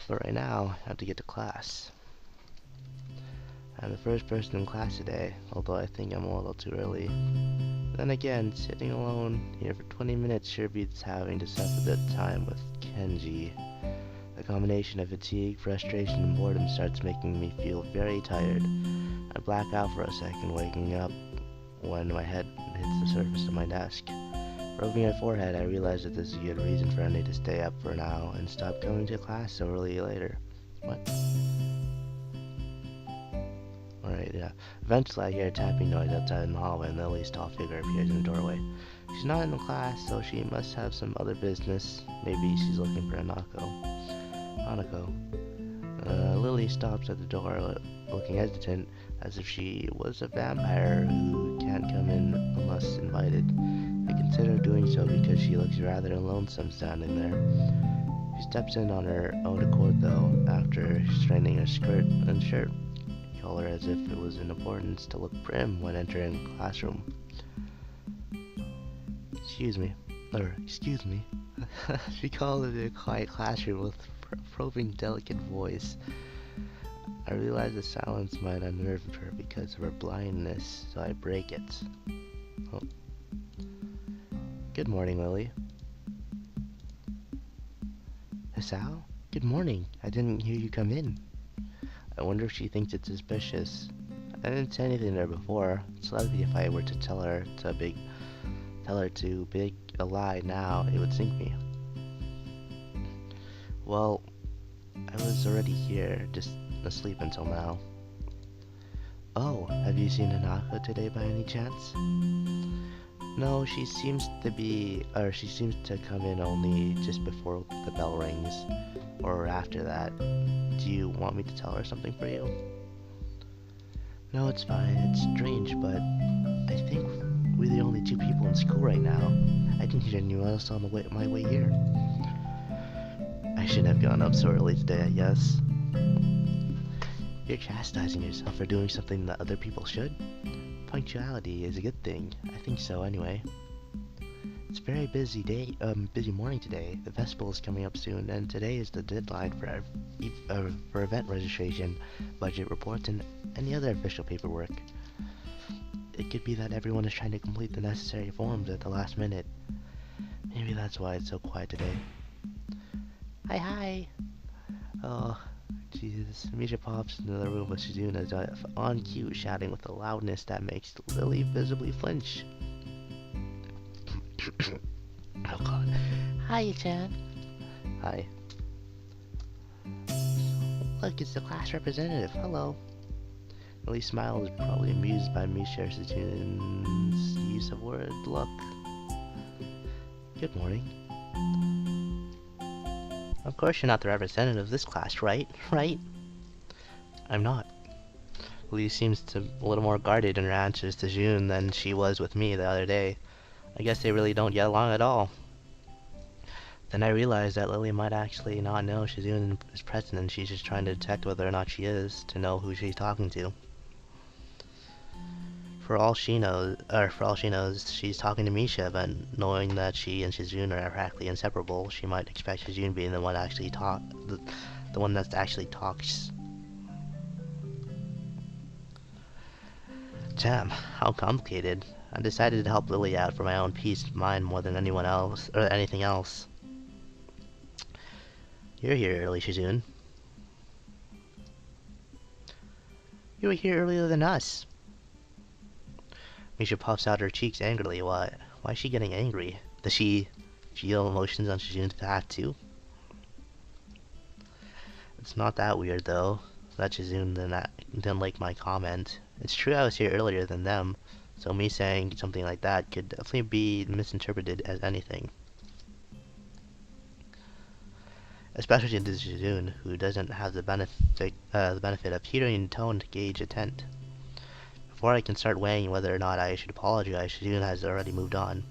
But right now, I have to get to class. I'm the first person in class today, although I think I'm a little too early. Then again, sitting alone here for 20 minutes sure beats having to suffer the time with Kenji. The combination of fatigue, frustration, and boredom starts making me feel very tired. I black out for a second, waking up when my head hits the surface of my desk. Rubbing my forehead, I realize that this is a good reason for me to stay up for now and stop coming to class so early later. What? Alright, yeah. Eventually I hear a tapping noise outside in the hallway and Lily's tall figure appears in the doorway. She's not in the class, so she must have some other business. Maybe she's looking for Hanako. Lily stops at the door looking hesitant, as if she was a vampire who can't come in unless invited. I consider doing so because she looks rather lonesome standing there. She steps in on her own accord though, after straightening her skirt and shirt collar as if it was in importance to look prim when entering the classroom. Excuse me. She called it a quiet classroom with probing, delicate voice. I realized the silence might unnerve her because of her blindness, so I break it. Oh. Good morning, Lily. Hisao? Good morning. I didn't hear you come in. I wonder if she thinks it's suspicious. I didn't say anything to her before. It's likely if I were to tell her to big a lie now, it would sink me. Well, I was already here, just asleep until now. Oh, have you seen Hanako today by any chance? No, she seems to come in only just before the bell rings, or after that. Do you want me to tell her something for you? No, it's fine. It's strange, but I think we're the only two people in school right now. I didn't hear anyone else on my way here. I shouldn't have gone up so early today, I guess. You're chastising yourself for doing something that other people should? Punctuality is a good thing. I think so, anyway. It's a very busy morning today. The festival is coming up soon, and today is the deadline for event registration, budget reports, and any other official paperwork. It could be that everyone is trying to complete the necessary forms at the last minute. Maybe that's why it's so quiet today. Hi. Oh, Jesus. Misha pops into the room with Shizuna on cue, shouting with a loudness that makes Lily visibly flinch. Oh god. Hi, Chan. Hi. Look, it's the class representative. Hello. Lily's smile is probably amused by Misha Shizuna's use of word look. Good morning. Of course you're not the representative of this class, right? Right? I'm not. Lily seems a little more guarded in her answers to June than she was with me the other day. I guess they really don't get along at all. Then I realized that Lily might actually not know Shizune is present and she's just trying to detect whether or not she is, to know who she's talking to. For all she knows, she's talking to Misha, but knowing that she and Shizune are practically inseparable, she might expect Shizune being the one the one that actually talks. Damn, how complicated. I decided to help Lily out for my own peace of mind more than anyone else, or anything else. You're here early, Shizune. You were here earlier than us. Misha puffs out her cheeks angrily. Why is she getting angry? Does she feel emotions on Shizune's behalf too? It's not that weird though, that Shizune didn't like my comment. It's true I was here earlier than them, so me saying something like that could definitely be misinterpreted as anything. Especially to Shizune, who doesn't have the benefit of hearing tone to gauge intent. Before I can start weighing whether or not I should apologize, Shizune has already moved on.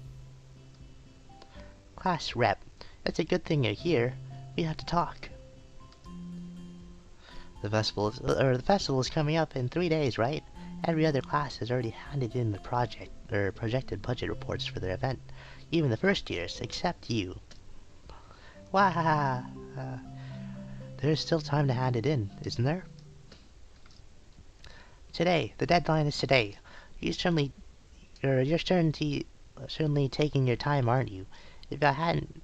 Class rep, it's a good thing you're here. We have to talk. The festival is coming up in 3 days, right? Every other class has already handed in the projected budget reports for their event. Even the first years, except you. Wah! There's still time to hand it in, isn't there? Today. The deadline is today. You certainly, you're certainly taking your time, aren't you? If I hadn't,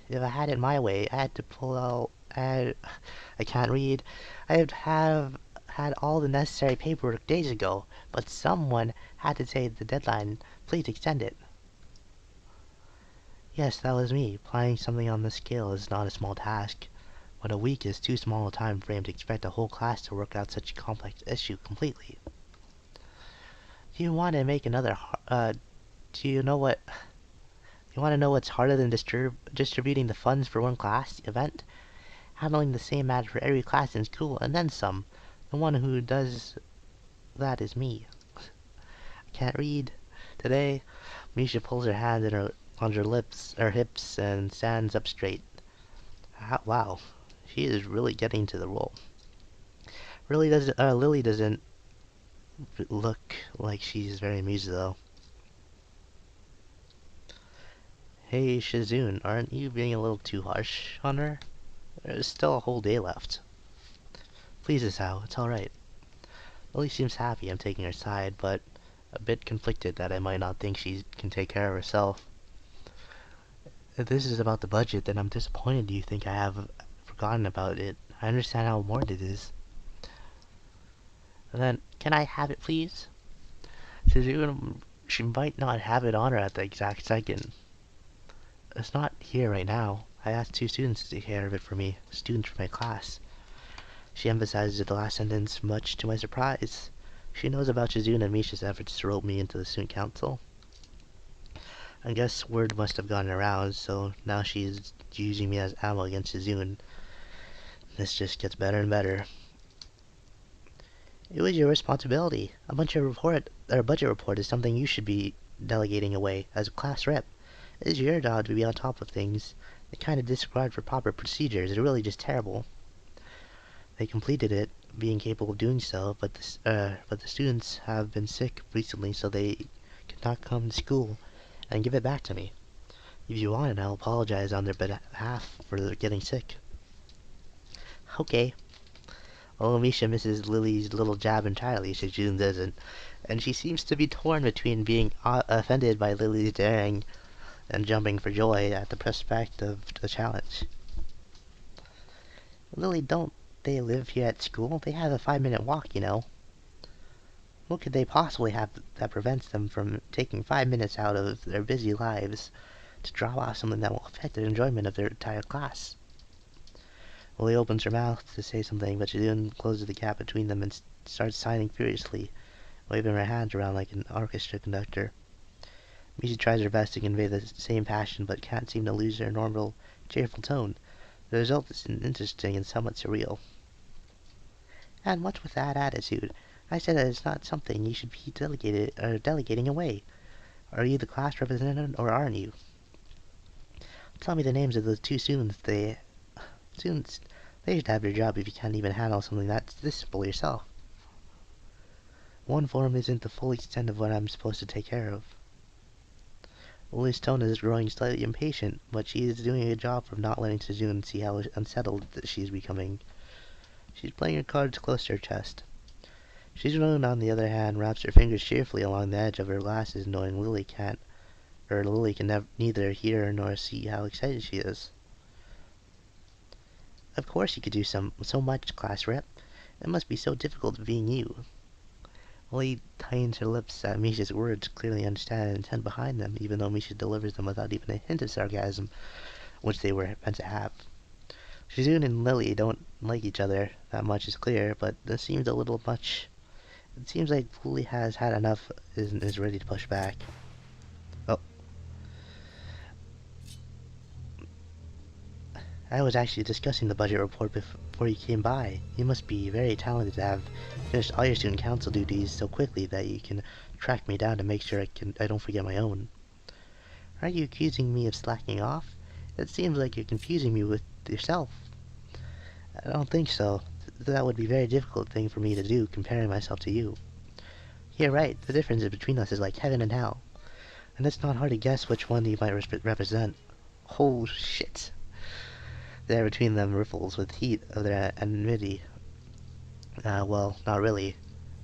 if I had it my way, I had to pull out. I can't read. I'd have had all the necessary paperwork days ago, but someone had to say the deadline. Please extend it. Yes, that was me. Planning something on this scale is not a small task, but a week is too small a time frame to expect a whole class to work out such a complex issue completely. Do you want to make another? Do you know what? You want to know what's harder than distributing the funds for one class event? Handling the same matter for every class in school, and then some. The one who does that is me. I can't read. Today, Misha pulls her hand on her hips, and stands up straight. Wow, she is really getting to the role. Lily doesn't look like she's very amused though. Hey, Shizune, aren't you being a little too harsh on her? There's still a whole day left. Please, Isao, it's alright. Lily seems happy I'm taking her side, but a bit conflicted that I might not think she can take care of herself. If this is about the budget, then I'm disappointed you think I have forgotten about it. I understand how important it is. And then, can I have it, please? She might not have it on her at the exact second. It's not here right now. I asked 2 students to take care of it for me, students from my class. She emphasizes the last sentence, much to my surprise. She knows about Shizune and Misha's efforts to rope me into the student council. I guess word must have gotten around, so now she's using me as ammo against Shizune. This just gets better and better. It was your responsibility. A budget report is something you should be delegating away as a class rep. It is your job to be on top of things. The kind of disregard for proper procedures is really just terrible. They completed it, being capable of doing so, but the students have been sick recently, so they could not come to school and give it back to me. If you want it, I'll apologize on their behalf for getting sick. Okay. Well, Misha misses Lily's little jab entirely, Shijun doesn't, and she seems to be torn between being offended by Lily's daring and jumping for joy at the prospect of the challenge. Lily, don't they live here at school? They have a 5-minute walk, you know. What could they possibly have that prevents them from taking 5 minutes out of their busy lives to drop off something that will affect their enjoyment of their entire class? Lily opens her mouth to say something, but Shizune closes the gap between them and starts signing furiously, waving her hands around like an orchestra conductor. Misha tries her best to convey the same passion, but can't seem to lose her normal, cheerful tone. The result is interesting and somewhat surreal. And what's with that attitude? I said that it's not something you should be delegating away. Are you the class representative, or aren't you? Tell me the names of those 2 students. Students, they should have your job if you can't even handle something that's this simple yourself. One form isn't the full extent of what I'm supposed to take care of. Lily's tone is growing slightly impatient, but she is doing a good job of not letting Sejun see how unsettled she is becoming. She's playing her cards close to her chest. Shizune, on the other hand, wraps her fingers cheerfully along the edge of her glasses, knowing Lily can neither hear nor see how excited she is. Of course you could do so much, class rep. It must be so difficult being you. Lily tightens her lips at Misha's words, clearly understanding the intent behind them, even though Misha delivers them without even a hint of sarcasm, which they were meant to have. Shizune and Lily don't like each other that much is clear, but this seems a little much. It seems like Lily has had enough and is ready to push back. Oh. I was actually discussing the budget report before you came by. You must be very talented to have finished all your student council duties so quickly that you can track me down to make sure I don't forget my own. Are you accusing me of slacking off? It seems like you're confusing me with yourself. I don't think so. That would be a very difficult thing for me to do, comparing myself to you. You're right, the difference between us is like heaven and hell. And it's not hard to guess which one you might represent. Oh, shit. The air between them ripples with heat of their enmity. Well, not really.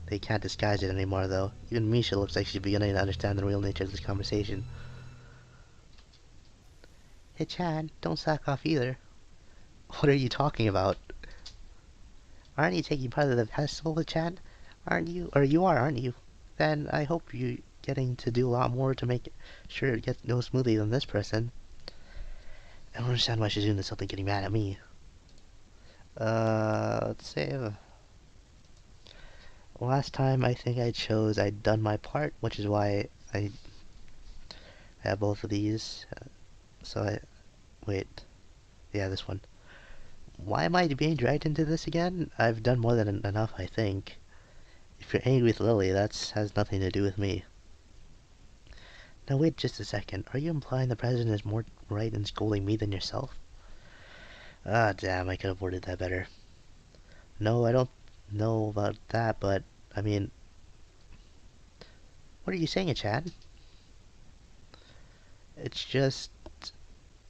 They can't disguise it anymore, though. Even Misha looks like she's beginning to understand the real nature of this conversation. Hey, Chan, don't slack off either. What are you talking about? Aren't you taking part of the festival, Chan? Aren't you? Or you are, aren't you? Then I hope you're getting to do a lot more to make sure it goes smoothly than this person. I don't understand why she's doing this something getting mad at me. Let's say... last time I think I chose I'd done my part, which is why I have both of these. Wait. Yeah, this one. Why am I being dragged into this again? I've done more than enough, I think. If you're angry with Lily, that has nothing to do with me. Now wait just a second. Are you implying the president is more right in scolding me than yourself? Ah, damn, I could have worded that better. No, I don't know about that, but, I mean... What are you saying, Chad? It's just...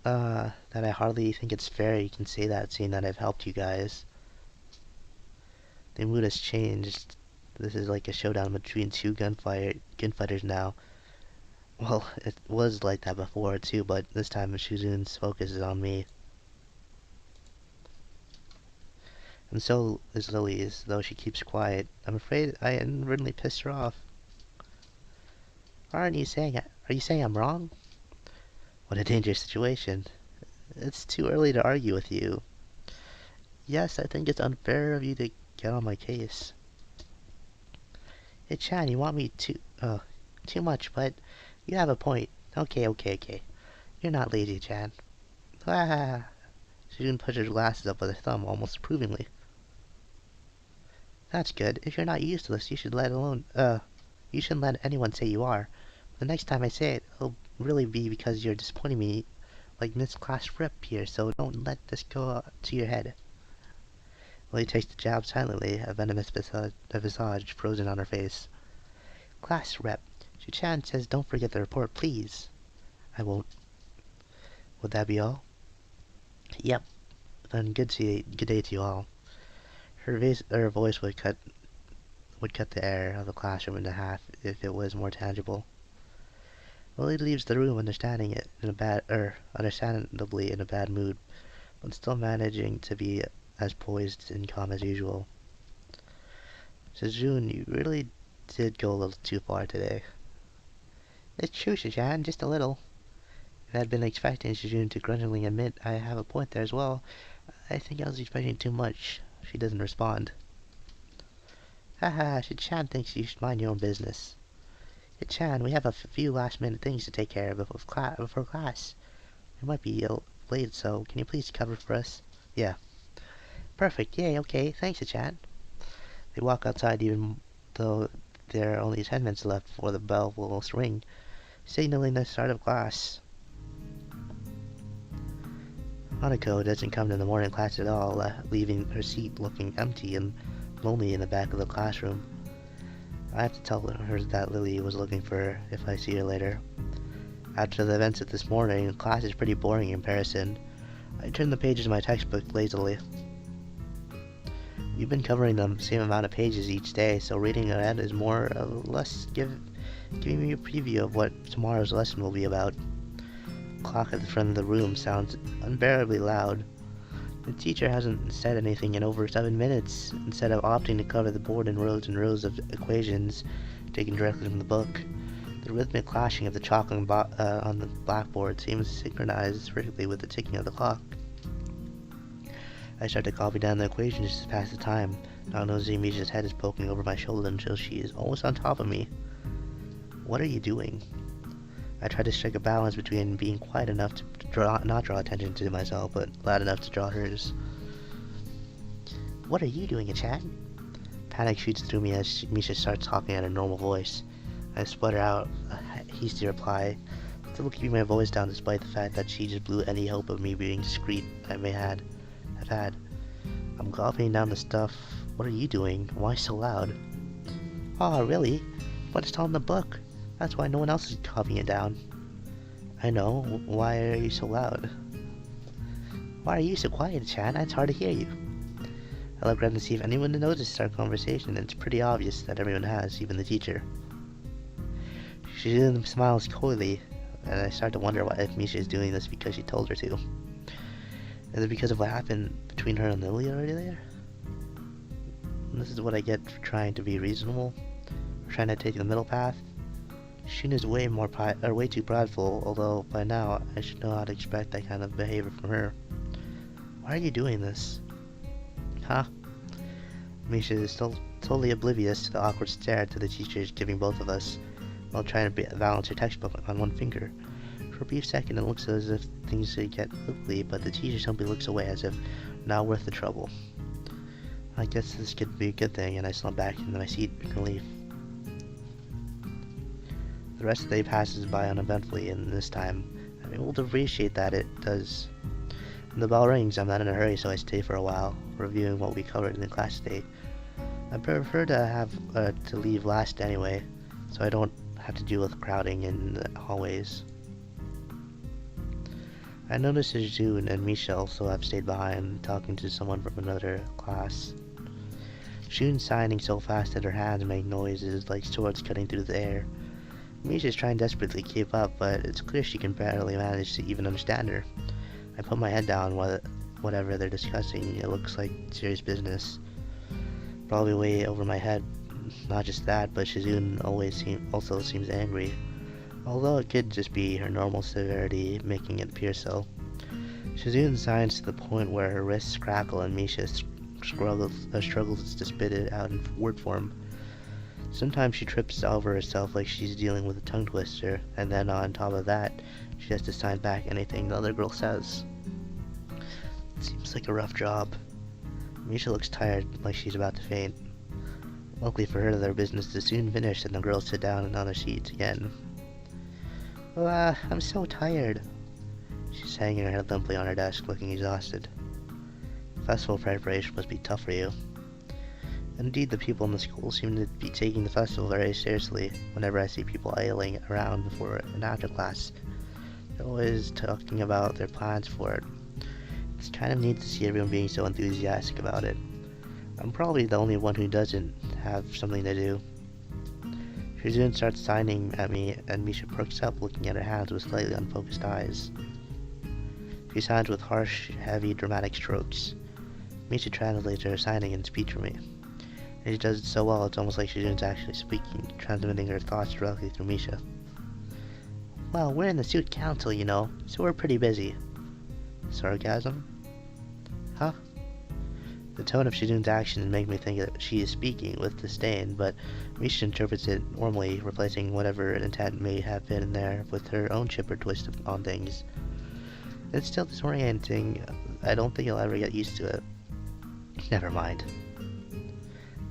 that I hardly think it's fair you can say that, seeing that I've helped you guys. The mood has changed. This is like a showdown between two gunfighters now. Well, it was like that before, too, but this time Shuzun's focus is on me. And so is Lily's, though she keeps quiet. I'm afraid I inadvertently pissed her off. Are you saying I'm wrong? What a dangerous situation. It's too early to argue with you. Yes, I think it's unfair of you to get on my case. Hey, Chan, you want me too much, but you have a point. Okay. You're not lazy, Chan. Ah, Shujun put her glasses up with her thumb almost approvingly. That's good. If you're not useless, you shouldn't let anyone say you are. The next time I say it, it'll really be because you're disappointing me like Miss Class Rep here, so don't let this go to your head. Lily takes the jab silently, a venomous visage frozen on her face. Class Rep, Shu-chan says don't forget the report, please. I won't. Would that be all? Yep. Then good day to you all. Her voice would cut the air of the classroom into half if it was more tangible. Lily leaves the room understandably in a bad mood, but still managing to be as poised and calm as usual. Sejun, you really did go a little too far today. It's true, Shijan, just a little. If I had been expecting Sejun to grudgingly admit I have a point there as well, I think I was expecting too much. She doesn't respond. Haha, Shijan thinks you should mind your own business. Hey, Chan, we have a few last-minute things to take care of before class. We might be late, so can you please cover for us? Yeah. Perfect, yay, okay, thanks, Chan. They walk outside even though there are only 10 minutes left before the bell will ring, signaling the start of class. Hanako doesn't come to the morning class at all, leaving her seat looking empty and lonely in the back of the classroom. I have to tell her that Lily was looking for her if I see her later. After the events of this morning, class is pretty boring in comparison. I turn the pages of my textbook lazily. We've been covering the same amount of pages each day, so reading ahead is more or less giving me a preview of what tomorrow's lesson will be about. The clock at the front of the room sounds unbearably loud. The teacher hasn't said anything in over 7 minutes, instead of opting to cover the board in rows and rows of equations taken directly from the book. The rhythmic clashing of the chalk on the blackboard seems synchronized perfectly with the ticking of the clock. I start to copy down the equations just to pass the time, not noticing Misha's head is poking over my shoulder until she is almost on top of me. What are you doing? I try to strike a balance between being quiet enough to not draw attention to myself, but loud enough to draw hers. What are you doing, Chad? Panic shoots through me as Misha starts talking at a normal voice. I sputter out a hasty reply, still keeping my voice down despite the fact that she just blew any hope of me being discreet I may have had. I'm gulping down the stuff. What are you doing? Why so loud? Oh, really? But it's all in the book. That's why no one else is copying it down. I know. Why are you so loud? Why are you so quiet, Chan? It's hard to hear you. I look around to see if anyone notices our conversation, and it's pretty obvious that everyone has, even the teacher. She smiles coyly, and I start to wonder if Misha is doing this because she told her to. Is it because of what happened between her and Lily earlier? This is what I get for trying to be reasonable, for trying to take the middle path. Shun is way too prideful, although by now I should know how to expect that kind of behavior from her. Why are you doing this? Huh? Misha is still totally oblivious to the awkward stare that the teacher is giving both of us, while trying to balance her textbook on one finger. For a brief second it looks as if things could get ugly, but the teacher simply looks away as if not worth the trouble. I guess this could be a good thing, and I slump back into my seat in relief. The rest of the day passes by uneventfully, and this time I'm able to appreciate that it does. When the bell rings, I'm not in a hurry, so I stay for a while, reviewing what we covered in the class today. I prefer to have to leave last anyway, so I don't have to deal with crowding in the hallways. I noticed that June and Michelle also have stayed behind, talking to someone from another class. June's signing so fast that her hands make noises like swords cutting through the air. Misha's trying desperately to keep up, but it's clear she can barely manage to even understand her. I put my head down whatever they're discussing. It looks like serious business. Probably way over my head. Not just that, but Shizune also seems angry. Although it could just be her normal severity making it appear so. Shizune signs to the point where her wrists crackle and Misha struggles to spit it out in word form. Sometimes she trips over herself like she's dealing with a tongue twister, and then on top of that, she has to sign back anything the other girl says. It seems like a rough job. Misha looks tired, like she's about to faint. Luckily for her, their business is soon finished and the girls sit down on their seats again. I'm so tired. She's hanging her head limply on her desk, looking exhausted. Festival preparation must be tough for you. Indeed, the people in the school seem to be taking the festival very seriously. Whenever I see people idling around before and after class, they're always talking about their plans for it. It's kind of neat to see everyone being so enthusiastic about it. I'm probably the only one who doesn't have something to do. Shizune starts signing at me, and Misha perks up, looking at her hands with slightly unfocused eyes. She signs with harsh, heavy, dramatic strokes. Misha translates her signing and speech for me. And she does it so well, it's almost like Shizune's actually speaking, transmitting her thoughts directly through Misha. Well, we're in the student council, you know, so we're pretty busy. Sarcasm? Huh? The tone of Shizune's actions make me think that she is speaking with disdain, but Misha interprets it normally, replacing whatever intent may have been there with her own chipper twist on things. It's still disorienting. I don't think I'll ever get used to it. Never mind.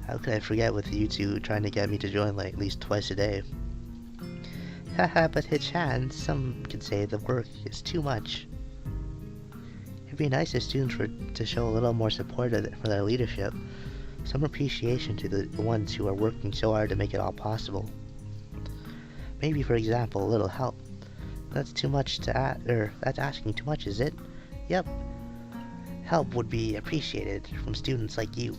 How could I forget with you two trying to get me to join like at least twice a day? Haha, but Hichan, some could say the work is too much. It'd be nice if students were to show a little more support for their leadership, some appreciation to the ones who are working so hard to make it all possible. Maybe, for example, a little help. That's too much to ask, that's asking too much, is it? Yep. Help would be appreciated from students like you.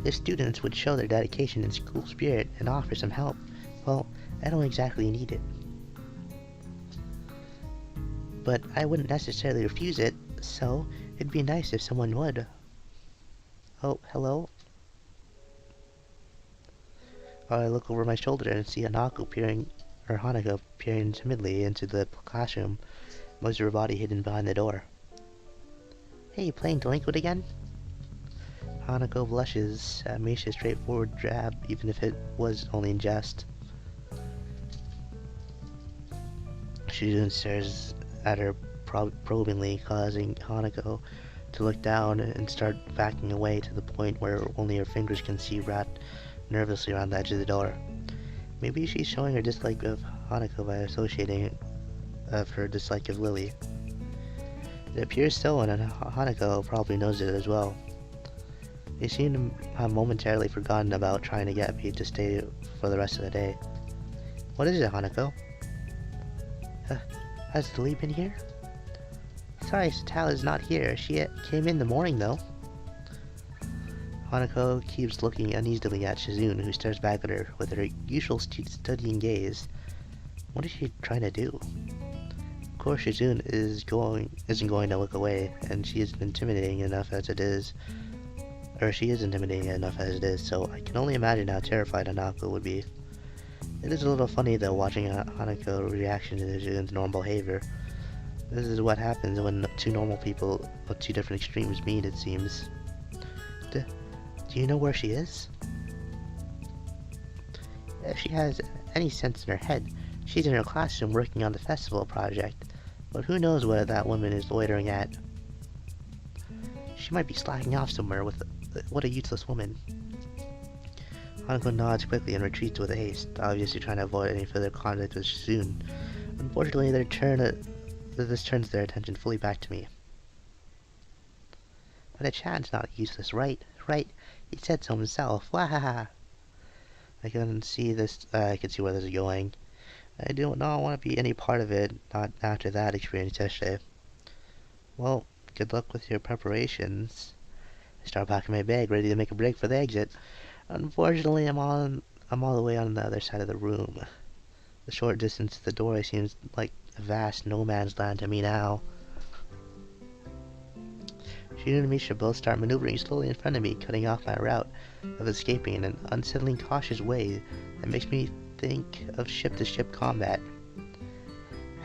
If students would show their dedication and school spirit and offer some help, well, I don't exactly need it. But I wouldn't necessarily refuse it, so it'd be nice if someone would. Oh, hello? I look over my shoulder and see Hanako peering timidly into the classroom, most of her body hidden behind the door. Hey, playing delinquent again? Hanako blushes at Misha's straightforward jab, even if it was only in jest. Shizune stares at her probingly, causing Hanako to look down and start backing away to the point where only her fingers can see wrapped nervously around the edge of the door. Maybe she's showing her dislike of Hanako by associating of her dislike of Lily. It appears so, and Hanako probably knows it as well. They seem to have momentarily forgotten about trying to get me to stay for the rest of the day. What is it, Hanako? Has Lily been here? sorry Tal is not here. She came in the morning, though. Hanako keeps looking uneasily at Shizune, who stares back at her with her usual studying gaze. What is she trying to do? Of course, Shizune isn't going to look away, and she is intimidating enough as it is. So I can only imagine how terrified Hanako would be. It is a little funny, though, watching Hanako's reaction to Shizune's normal behavior. This is what happens when two normal people of two different extremes meet, it seems. Do you know where she is? If she has any sense in her head, she's in her classroom working on the festival project. But who knows where that woman is loitering at? She might be slacking off somewhere with... What a useless woman. Hanako nods quickly and retreats with haste, obviously trying to avoid any further contact with Shizune. Unfortunately, this turns their attention fully back to me. But Achan's not useless, right? Right? He said so himself. Wahaha! I can see where this is going. I do not want to be any part of it, not after that experience yesterday. Well, good luck with your preparations. I start packing my bag, ready to make a break for the exit. Unfortunately, I'm all the way on the other side of the room. The short distance to the door seems like a vast no man's land to me now. Shinu and Misha both start maneuvering slowly in front of me, cutting off my route of escaping in an unsettling, cautious way that makes me think of ship-to-ship combat.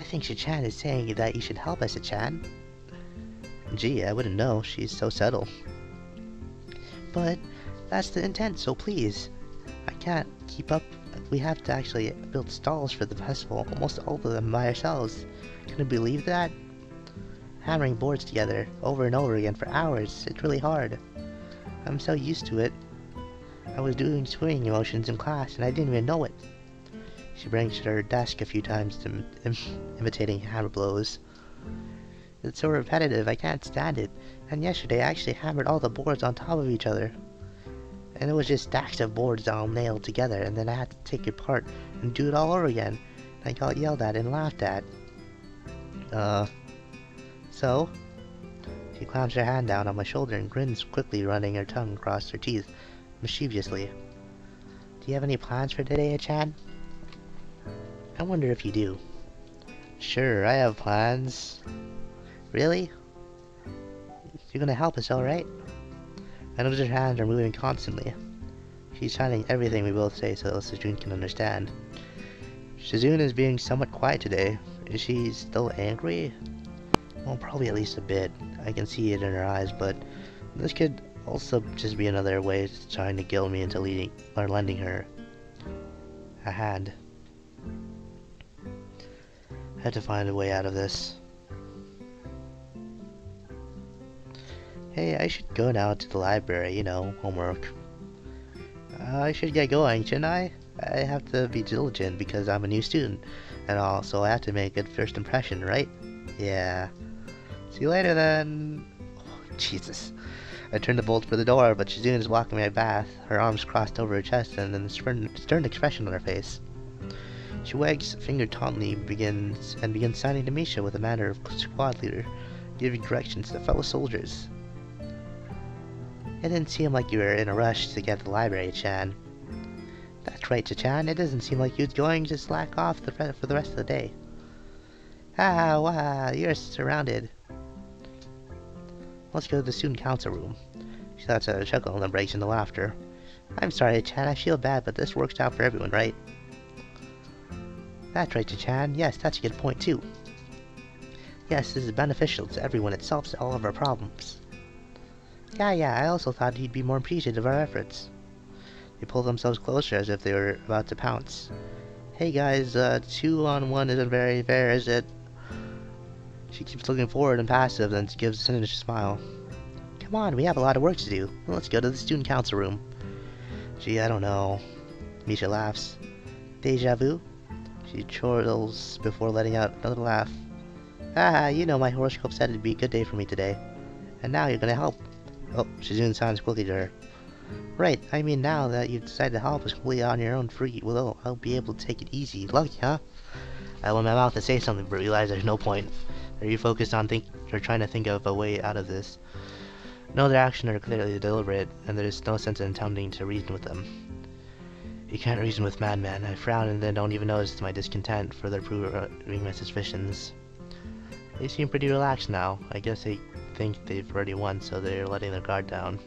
I think Shichan is saying that you should help us, Shichan. Gee, I wouldn't know. She's so subtle. But that's the intent, so please. I can't keep up. We have to actually build stalls for the festival, almost all of them by ourselves. Can you believe that? Hammering boards together over and over again for hours, it's really hard. I'm so used to it. I was doing swinging motions in class and I didn't even know it. She brings her desk a few times, imitating hammer blows. It's so repetitive, I can't stand it. And yesterday I actually hammered all the boards on top of each other. And it was just stacks of boards all nailed together, and then I had to take it apart and do it all over again. And I got yelled at and laughed at. So? She clamps her hand down on my shoulder and grins quickly, running her tongue across her teeth, mischievously. Do you have any plans for today, Achan? I wonder if you do. Sure, I have plans. Really? You're gonna help us, alright? I notice her hands are moving constantly. She's chanting everything we both say so Shizune can understand. Shizune is being somewhat quiet today. Is she still angry? Well, probably at least a bit. I can see it in her eyes, but this could also just be another way of trying to guilt me into lending her a hand. I have to find a way out of this. Hey, I should go now to the library, you know, homework. I should get going, shouldn't I? I have to be diligent because I'm a new student, and also I have to make a good first impression, right? Yeah. See you later then. Oh, Jesus. I turn the bolt for the door, but Shizune is blocking my path, her arms crossed over her chest and a stern expression on her face. She wags a finger tauntingly begins signing to Misha with a manner of squad leader, giving directions to fellow soldiers. It didn't seem like you were in a rush to get to the library, Chan. That's right, Chan. It doesn't seem like you're going to slack off for the rest of the day. Ah, wow, you're surrounded. Let's go to the student council room. She lets out a chuckle and then breaks into laughter. I'm sorry, Chan. I feel bad, but this works out for everyone, right? That's right, Chan. Yes, that's a good point, too. Yes, this is beneficial to everyone. It solves all of our problems. Yeah, I also thought he'd be more appreciative of our efforts. They pull themselves closer as if they were about to pounce. Hey guys, 2-on-1 isn't very fair, is it? She keeps looking forward and passive, then gives a sinister smile. Come on, we have a lot of work to do. Let's go to the student council room. Gee, I don't know. Misha laughs. Deja vu? She chortles before letting out another laugh. You know my horoscope said it'd be a good day for me today. And now you're gonna help. Oh, Shizune sounds quickly to her. Right, I mean now that you've decided to help us completely on your own free will, I'll be able to take it easy. Lucky, huh? I open my mouth to say something, but realize there's no point. Are you focused on they're trying to think of a way out of this. No, their actions are clearly deliberate, and there's no sense in attempting to reason with them. You can't reason with madmen. I frown and then don't even notice my discontent, further proving my suspicions. They seem pretty relaxed now. I guess they think they've already won, so they're letting their guard down.